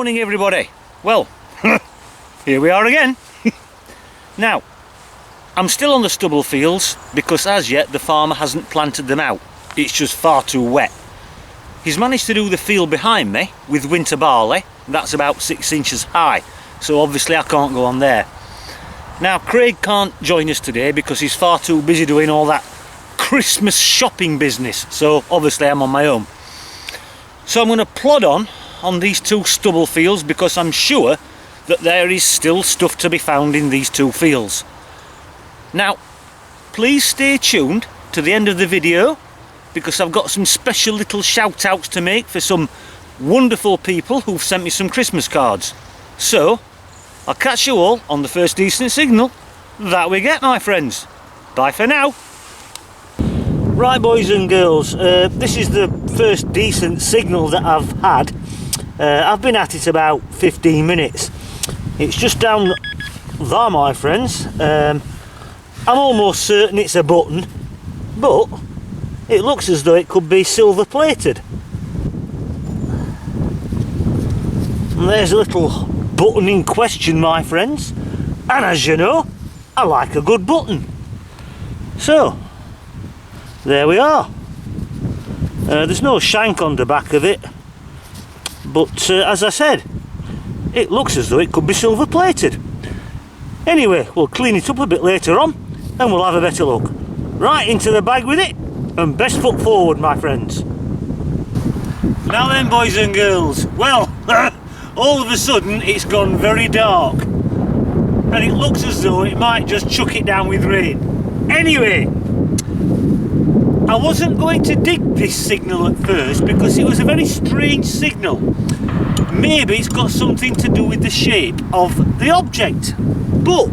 morning everybody. Well, here we are again. Now, I'm still on the stubble fields because as yet the farmer hasn't planted them out. It's just far too wet. He's managed to do the field behind me with winter barley. That's about 6 inches high, so obviously I can't go on there. Now Craig can't join us today because he's far too busy doing all that Christmas shopping business, so obviously I'm on my own. So I'm going to plod on these two stubble fields because I'm sure that there is still stuff to be found in these two fields. Now please stay tuned to the end of the video because I've got some special little shout outs to make for some wonderful people who've sent me some Christmas cards. So I'll catch you all on the first decent signal that we get, my friends. Bye for now. Right boys and girls, this is the first decent signal that I've had. I've been at it about 15 minutes. It's just down there, my friends. I'm almost certain it's a button, but it looks as though it could be silver plated. And there's a little button in question, my friends, and as you know, I like a good button. So there we are. There's no shank on the back of it, but as I said, it looks as though it could be silver plated. Anyway, we'll clean it up a bit later on and we'll have a better look. Right into the bag with it, and best foot forward, my friends. Now then boys and girls, well, all of a sudden it's gone very dark and it looks as though it might just chuck it down with rain. Anyway, I wasn't going to dig this signal at first because it was a very strange signal. Maybe it's got something to do with the shape of the object, but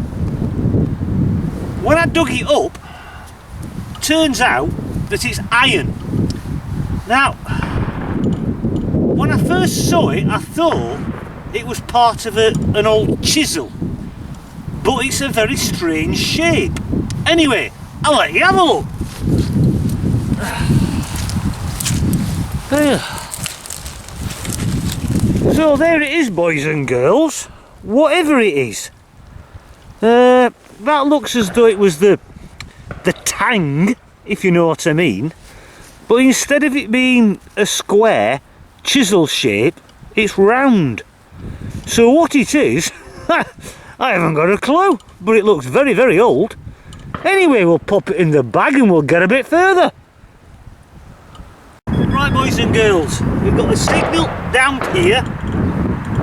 when I dug it up, turns out that it's iron. Now, when I first saw it, I thought it was part of an old chisel, but it's a very strange shape. Anyway, I'll let you have a look. So there it is, boys and girls, whatever it is. That looks as though it was the tang, if you know what I mean, but instead of it being a square chisel shape, it's round. So what it is, I haven't got a clue, but it looks very, very old. Anyway, we'll pop it in the bag and we'll get a bit further. Right boys and girls, we've got a signal down here.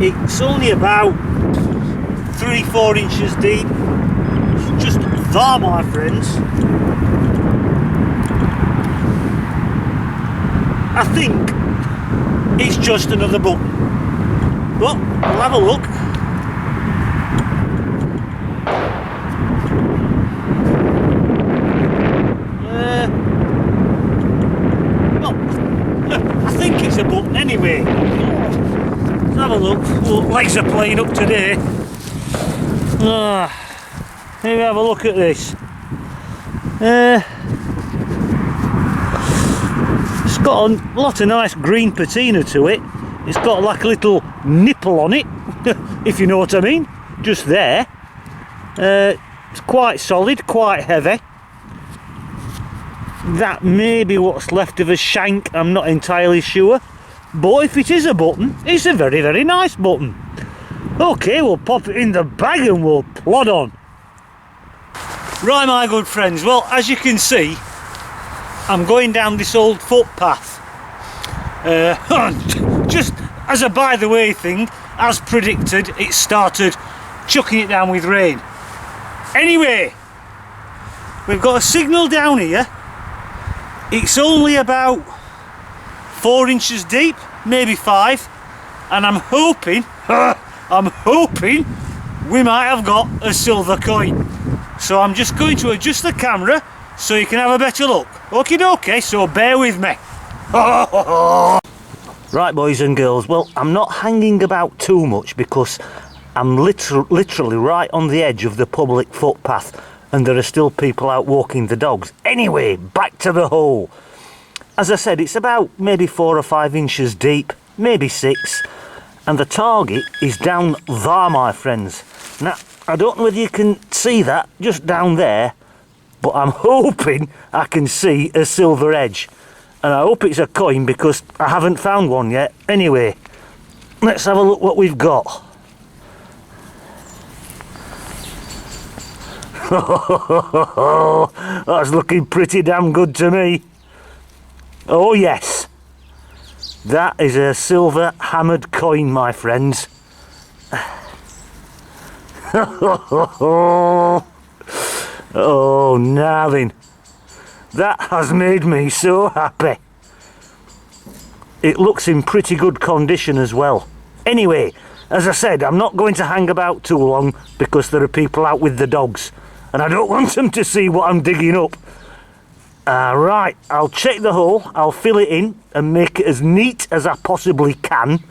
It's only about 3-4 inches deep. It's just there, my friends. I think it's just another button, but we'll have a look. Well, I think it's a button anyway. Let's have a look. Oh, legs are playing up today. Here we have a look at this. It's got a lot of nice green patina to it. It's got like a little nipple on it, if you know what I mean, just there. It's quite solid, quite heavy. That may be what's left of a shank, I'm not entirely sure. But if it is a button, it's a very, very nice button. Okay, we'll pop it in the bag and we'll plod on. Right, my good friends, well, as you can see, I'm going down this old footpath. Just as a by the way thing, as predicted, it started chucking it down with rain. Anyway, we've got a signal down here. It's only about 4 inches deep, maybe 5, and I'm hoping we might have got a silver coin. So I'm just going to adjust the camera so you can have a better look. Okie dokie, so bear with me. Right boys and girls, well, I'm not hanging about too much because I'm literally right on the edge of the public footpath and there are still people out walking the dogs. Anyway, back to the hole. As I said, it's about maybe 4 or 5 inches deep, maybe 6, And the target is down there, my friends. Now, I don't know whether you can see that just down there, but I'm hoping I can see a silver edge. And I hope it's a coin because I haven't found one yet. Anyway, let's have a look what we've got. That's looking pretty damn good to me. Oh yes, that is a silver hammered coin, my friends. Oh, now then, that has made me so happy. It looks in pretty good condition as well. Anyway, as I said, I'm not going to hang about too long because there are people out with the dogs and I don't want them to see what I'm digging up. Right, I'll check the hole, I'll fill it in and make it as neat as I possibly can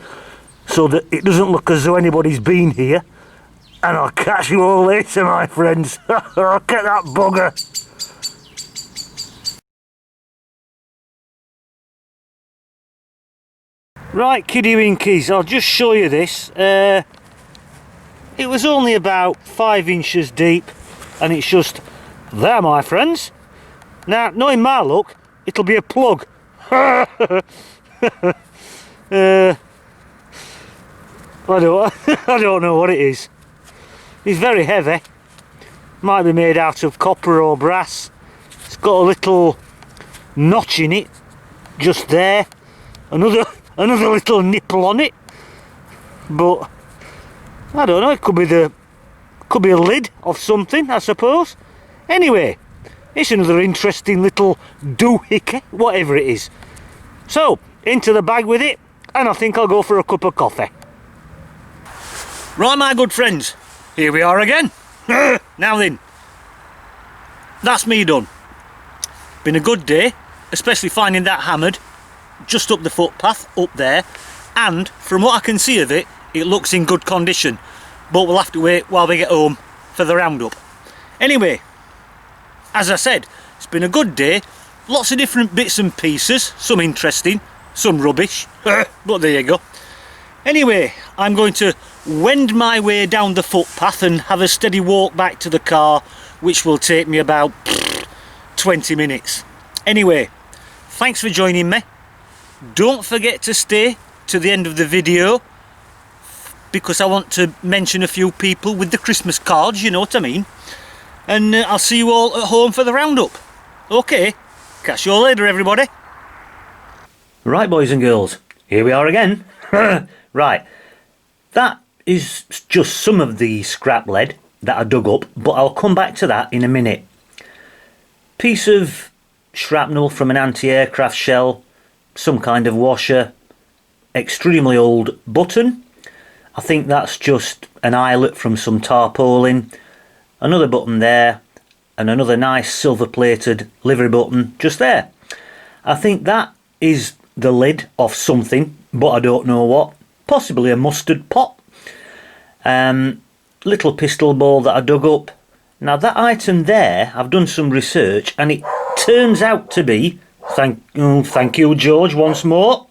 so that it doesn't look as though anybody's been here. And I'll catch you all later, my friends. Get that bugger. Right, kiddie winkies, I'll just show you this. It was only about 5 inches deep and it's just there, my friends. Now, knowing my luck, it'll be a plug. I don't know what it is. It's very heavy. Might be made out of copper or brass. It's got a little notch in it, just there. Another little nipple on it. But I don't know. It could be a lid of something, I suppose. Anyway, it's another interesting little doohickey, whatever it is. So, into the bag with it, and I think I'll go for a cup of coffee. Right, my good friends, here we are again. Now then, that's me done. Been a good day, especially finding that hammered just up the footpath, up there, and from what I can see of it, it looks in good condition. But we'll have to wait while we get home for the roundup. Anyway, as I said, it's been a good day, lots of different bits and pieces, some interesting, some rubbish, but there you go. Anyway, I'm going to wend my way down the footpath and have a steady walk back to the car, which will take me about 20 minutes. Anyway, thanks for joining me. Don't forget to stay to the end of the video because I want to mention a few people with the Christmas cards, you know what I mean. And I'll see you all at home for the roundup. Okay, catch you all later, everybody. Right, boys and girls, here we are again. Right, that is just some of the scrap lead that I dug up, but I'll come back to that in a minute. Piece of shrapnel from an anti-aircraft shell, some kind of washer, extremely old button. I think that's just an eyelet from some tarpaulin. Another button there, and another nice silver plated livery button just there. I think that is the lid of something, but I don't know what. Possibly a mustard pot. Little pistol ball that I dug up. Now that item there, I've done some research and it turns out to be, thank you George once more,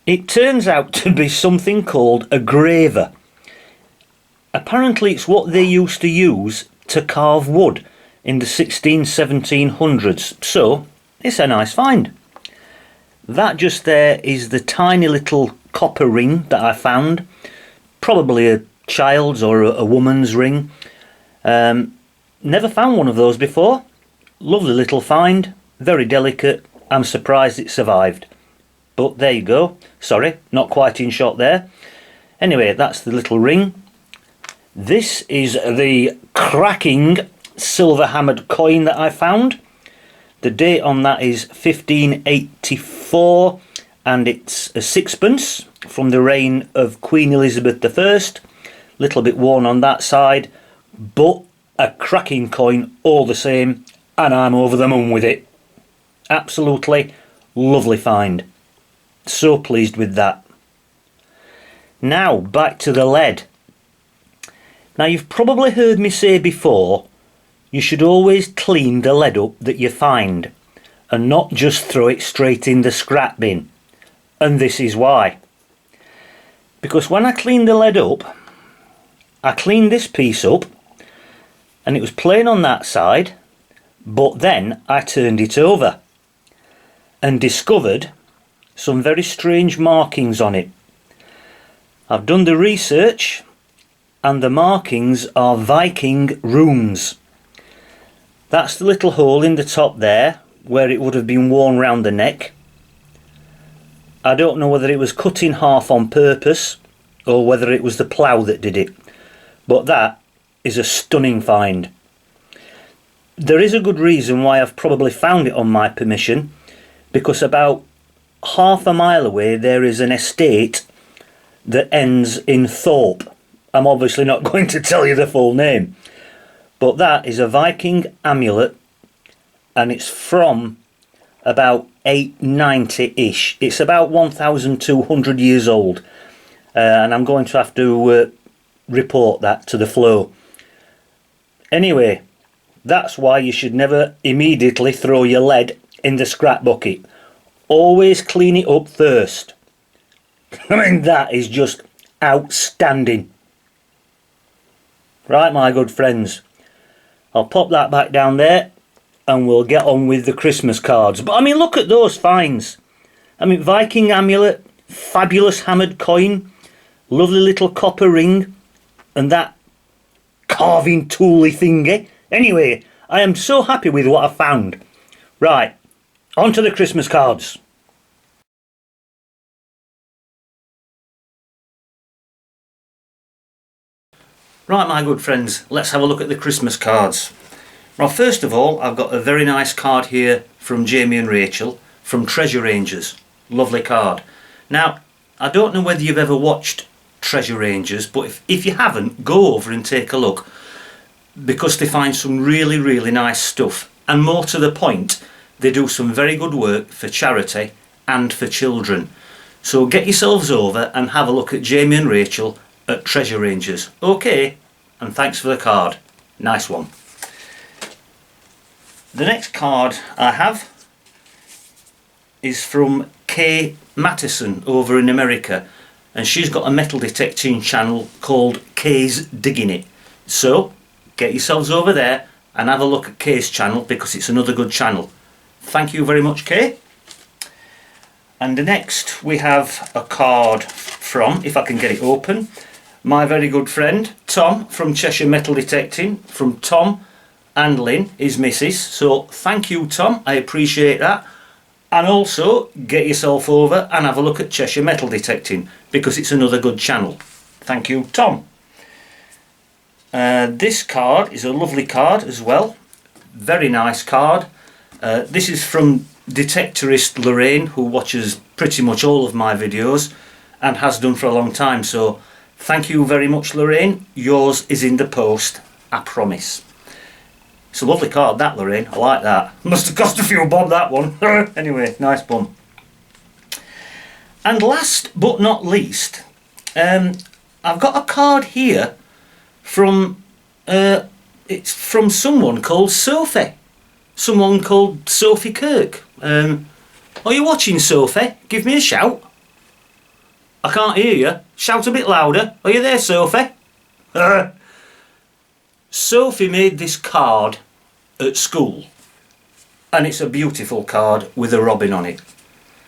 it turns out to be something called a graver. Apparently it's what they used to use to carve wood in the 1700s, so it's a nice find. That just there is the tiny little copper ring that I found, probably a child's or a woman's ring. Never found one of those before. Lovely little find, very delicate. I'm surprised it survived. But there you go. Sorry, not quite in shot there. Anyway, that's the little ring. This is the cracking silver hammered coin that I found. The date on that is 1584 and it's a sixpence from the reign of Queen Elizabeth I. Little bit worn on that side, but a cracking coin all the same, and I'm over the moon with it. Absolutely lovely find. So pleased with that. Now back to the lead. Now you've probably heard me say before, you should always clean the lead up that you find and not just throw it straight in the scrap bin. And this is why. because when I cleaned the lead up, I cleaned this piece up and it was plain on that side, but then I turned it over and discovered some very strange markings on it. I've done the research and the markings are Viking runes. That's the little hole in the top there where it would have been worn round the neck. I don't know whether it was cut in half on purpose or whether it was the plough that did it, but that is a stunning find. There is a good reason why I've probably found it on my permission, because about half a mile away there is an estate that ends in Thorpe. I'm obviously not going to tell you the full name, but that is a Viking amulet and it's from about 890-ish. It's about 1,200 years old, and I'm going to have to report that to the flow. Anyway, that's why you should never immediately throw your lead in the scrap bucket. Always clean it up first. I mean, that is just outstanding. Right, my good friends, I'll pop that back down there and we'll get on with the Christmas cards. But I mean, look at those finds. I mean, Viking amulet, fabulous hammered coin, lovely little copper ring, and that carving tooly thingy. Anyway, I am so happy with what I found. Right, on to the Christmas cards. Right, my good friends, let's have a look at the Christmas cards. Well, first of all, I've got a very nice card here from Jamie and Rachel from Treasure Rangers. Lovely card. Now, I don't know whether you've ever watched Treasure Rangers, but if you haven't, go over and take a look, because they find some really, really nice stuff. And more to the point, they do some very good work for charity and for children. So get yourselves over and have a look at Jamie and Rachel at Treasure Rangers. Okay, and thanks for the card. Nice one. The next card I have is from Kay Mattison over in America, and she's got a metal detecting channel called Kay's Digging It. So get yourselves over there and have a look at Kay's channel, because it's another good channel. Thank you very much, Kay. And next we have a card from, if I can get it open, my very good friend Tom from Cheshire Metal Detecting, from Tom and Lynn, his missus. So thank you, Tom, I appreciate that. And also get yourself over and have a look at Cheshire Metal Detecting, because it's another good channel. Thank you, Tom. This card is a lovely card as well. Very nice card. This is from Detectorist Lorraine, who watches pretty much all of my videos and has done for a long time. So thank you very much, Lorraine. Yours is in the post, I promise. It's a lovely card, that, Lorraine. I like that. Must have cost a few bob, that one. Anyway, nice one. And last but not least, I've got a card here from it's from someone called Sophie. Someone called Sophie Kirk. Are you watching, Sophie? Give me a shout. I can't hear you. Shout a bit louder. Are you there, Sophie? Sophie made this card at school, and it's a beautiful card with a robin on it.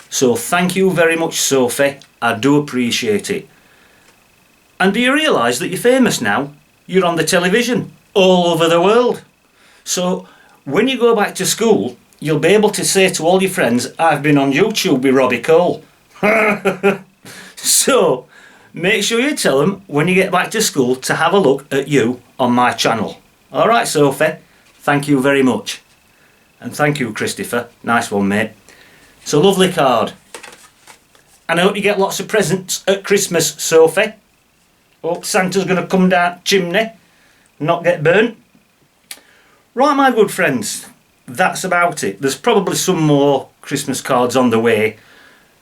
So thank you very much, Sophie. I do appreciate it. And do you realise that you're famous now? You're on the television all over the world. So when you go back to school, you'll be able to say to all your friends, I've been on YouTube with Robbie Cole. So make sure you tell them when you get back to school to have a look at you on my channel. Alright, Sophie, thank you very much. And thank you, Christopher. Nice one, mate. It's a lovely card. And I hope you get lots of presents at Christmas, Sophie. Hope Santa's going to come down the chimney, not get burnt. Right, my good friends, that's about it. There's probably some more Christmas cards on the way,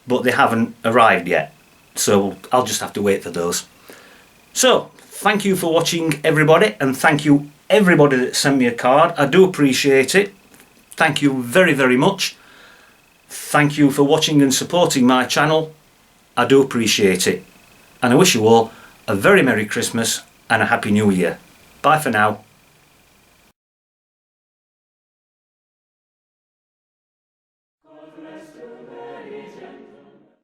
but they haven't arrived yet. So I'll just have to wait for those. So, thank you for watching, everybody, and thank you everybody that sent me a card. I do appreciate it. Thank you very, very much. Thank you for watching and supporting my channel. I do appreciate it. and I wish you all a very Merry Christmas and a Happy New Year. Bye for now.